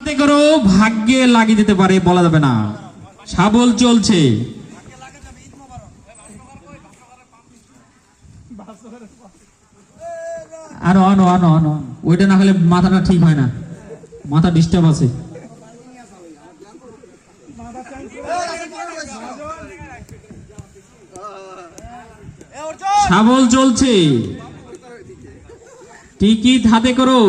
হাতে করো, ভাগ্যে লাগিয়ে দিতে পারে, বলা যাবে না। শাবল চলছে, আনো আনো আনো আনো, ওইটা না হলে মাথাটা ঠিক হয় না, মাথা ডিস্টার্ব আছে। শাবল চলছে, টিকিট হাতে করো।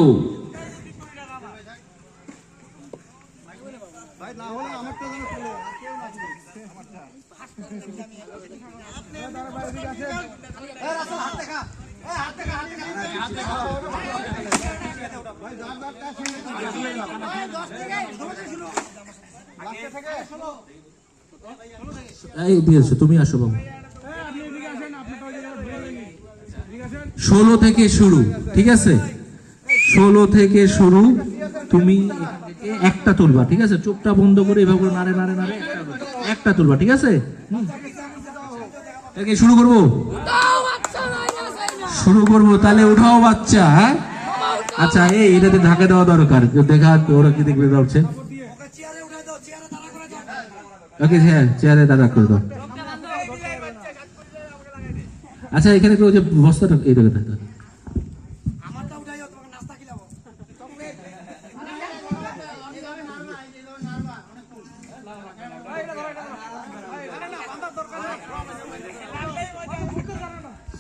তুমি আসো বাবু। 16 থেকে শুরু, ঠিক আছে? 16 থেকে শুরু। তুমি একটা তুলবা, ঠিক আছে? চোখটা বন্ধ করে এভাবে নাড়ে নাড়ে নাড়ে একটা তুলবা, ঠিক আছে? শুরু করবো, শুরু করবো। তাহলে উঠাও বাচ্চা। হ্যাঁ, আচ্ছা, এটাতে ঢাকা দেওয়া দরকার, দেখা ওরা কি দেখবে ভাবছে। ওকে, হ্যাঁ, চেয়ারে দাঁড়া করে দাও। আচ্ছা, এখানে কেউ যে বস্তাটা এইটাকে থাকে,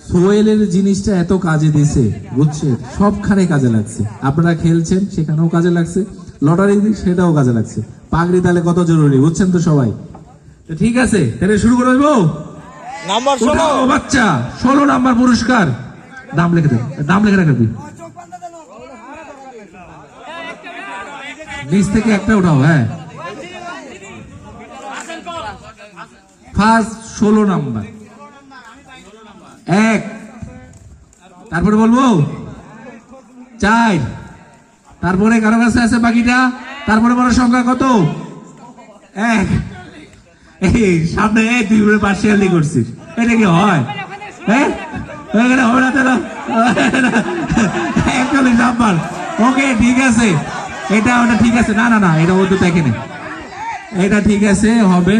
সোহেলের জিনিসটা এত কাজে দিছে, বুঝছেন? সবখানে কাজে লাগছে। আপনারা খেলছেন, সেখানেও কাজে লাগছে। লটারি সেটাও কাজে লাগছে। পাগড়ি তাহলে কত জরুরি, বুঝছেন তো সবাই? ঠিক আছে, তাহলে শুরু করে দেবো। নাম্বার 16 বাচ্চা, 16 নাম্বার পুরস্কার। দাম লিখে দেন, দাম লিখে রাখবি। নিচ থেকে একটা উঠাও। হ্যাঁ, ফার্স্ট 16 নাম্বার 1, তারপরে বলবো 4, তারপরে কারো কাছে আছে বাকিটা, তারপরে বড় সংখ্যা কত? 1। এই সামনে তুই পার্সিয়ালি করছিস, এটা কি হয়? হ্যাঁ, হবে না তো। 41 নাম্বার। ওকে, ঠিক আছে, এটা ওটা ঠিক আছে। না না না, এটা ও তো দেখেনি, এটা ঠিক আছে, হবে।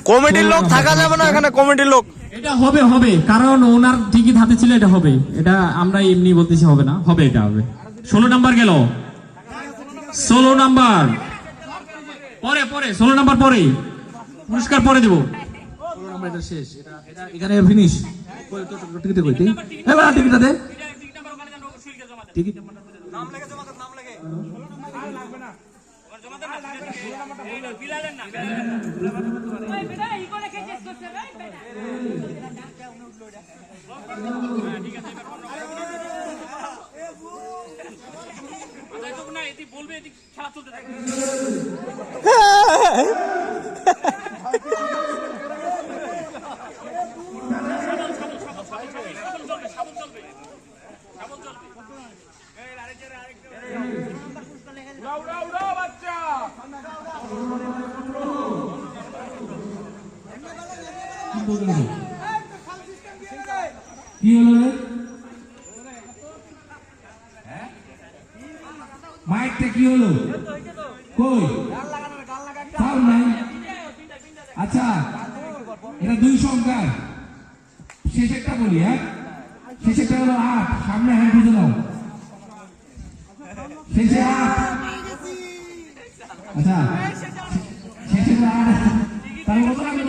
কমিটির লোক থাকা যাবে না এখানে, কমিটির লোক। এটা হবে হবে, কারণ ওনার টিকিট হাতে ছিল, এটা হবে। এটা আমরা এমনি বলতেছি হবে না, হবে, এটা হবে। 16 নাম্বার গেল, 16 নাম্বার পরে পরে 16 নাম্বার পরে পুরস্কার পরে দেবো। 16 নাম্বার এটা শেষ, এটা এখানে ফিনিশ। টিকিট কই তুই? এবার টিকিটটা দে, টিকিট নাম লেখে জমা কর, নাম লেখে। আর লাগবে না, জমা দেন না, বিলালেন না। ওই বেটা ই করে কেস করছে রে বেটা। ঠিক আছে, এবার আচ্ছা, তো না, এটি বলবে, এটি খেলা চলতে থাকে। কি হলো রে? মাইকটা কি হলো? কই সাউন্ড নাই? আচ্ছা, এটা 2 সংখ্যার শেষেরটা বলি। হ্যাঁ, শেষেরটা হলো 8। সামনে হ্যান্ড বুঝে নাও, শেষে 8। আচ্ছা, শেষে 8, তাহলে কত লাগবে?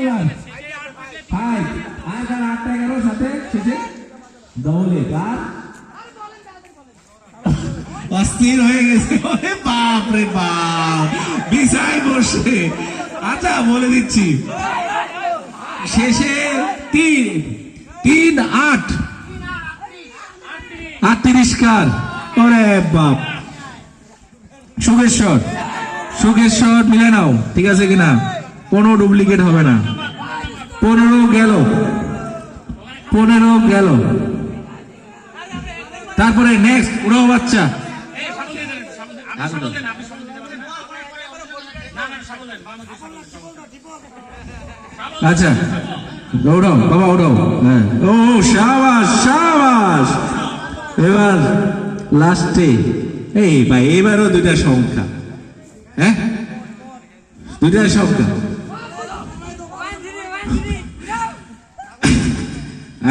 5। আর তার 8টা 11 সাথে শেষে দৌলে কার অস্থির হয়ে গেছে। বাপ রে বাপ, বিছাই বসে। আচ্ছা, বলে দিচ্ছি, শেষে 3, 8, 38 কার? ওরে বাপ, সুখেশ্বর, সুখেশ্বর মিলে নাও, ঠিক আছে কিনা? কোনো ডুপ্লিকেট হবে না। 15 গেল, 15 গেল। তারপরে নেক্সট উড়াও বাচ্চা। আচ্ছা, দৌড়াও বাবা, উড়াও। হ্যাঁ, ও শাবাশ শাবাশ। এবার লাস্টে, এই ভাই, এবারও 2টা সংখ্যা। হ্যাঁ, দুইটার সংখ্যা।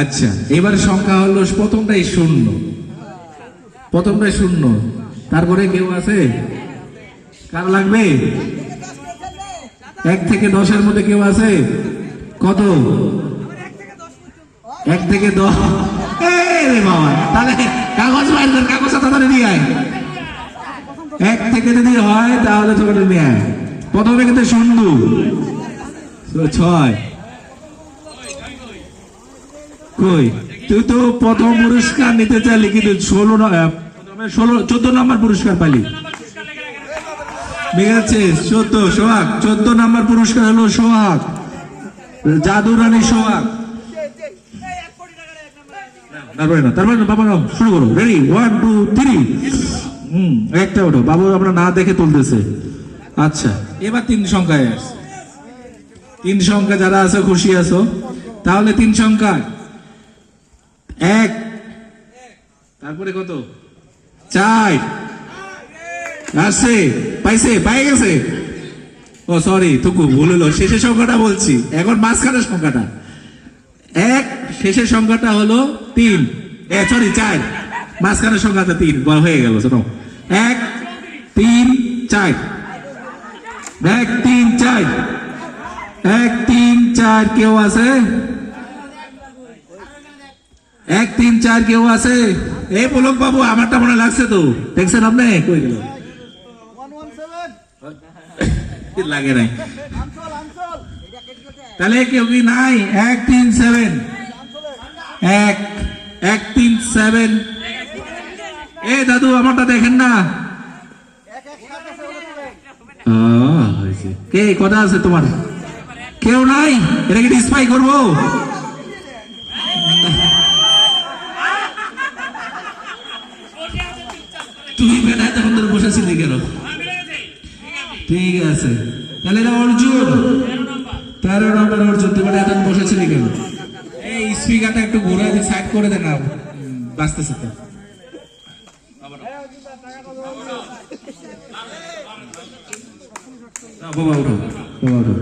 আচ্ছা, এবার সংখ্যা হলো প্রথমটাই শূন্য, প্রথমটাই শূন্য। তারপরে কেউ আছে? কার লাগবে? 1 থেকে 10-এর মধ্যে কেউ আছে? কত? 1 থেকে 10। রে বাবা, তাহলে কাগজ বাইর কর, কাগজ তাড়াতাড়ি নিয়ে আয়। 1 থেকে যদি হয় তাহলে ছোট নিয়ে আয়। প্রথমে কিন্তু শূন্য, 6। কই তুই তো প্রথম পুরস্কার নিতে চাইলি, কিন্তু 14 নম্বর পুরস্কার পাইলি। ঠিক আছে, 14 সোহাগ, 14 নম্বর পুরস্কার হলো সোহাগ, জাদু রানী সোহাগ। তারপরে না বাবা, নাও, শুরু করো। রেডি, 1 2 3। একটা ওঠো, বাবু আমরা না দেখে তুলতেছে। আচ্ছা, এবার 3 সংখ্যায় আস। 3 সংখ্যা যারা আছো খুশি আছো, তাহলে 3 সংখ্যা 1, তারপরে কত? 4 আসছে, পাই গেছে। ও সরি, টুকু ভুল হলো, শেষের সংখ্যাটা বলছি, এখন মাঝখানের সংখ্যাটা 1, শেষের সংখ্যাটা হলো 3, সরি 4, মাঝখানের সংখ্যাটা 3 হয়ে গেল। শোনো, 1 3 4, 1 3 4, 1 3 4 কেউ আছে? 1 3 4 কেউ আছে? এই পুলক বাবু, আমারটা মনে লাগছে তো, দেখছেন আপনি? কই গেল? লাগে নাই, তাহলে কেউ কি নাই? 1 3 7, 1 3 7। এ দাদু, আমারটা দেখেন না। কে কটা আছে তোমার? কেউ নাই? এটা কি স্পাই করবো? তুই বেটা তখন তোর বসেছিলি কেন? ঠিক আছে, তাহলে এটা অর্জুন, 13 নম্বর অর্জুন। তুই বেটা এখন বসেছিলি কেন? এই স্পিকারটা একটু ঘুরে দিয়ে সাইড করে দে না, বাঁচতেছে তো। বাবা উঠো, বাবা উঠো।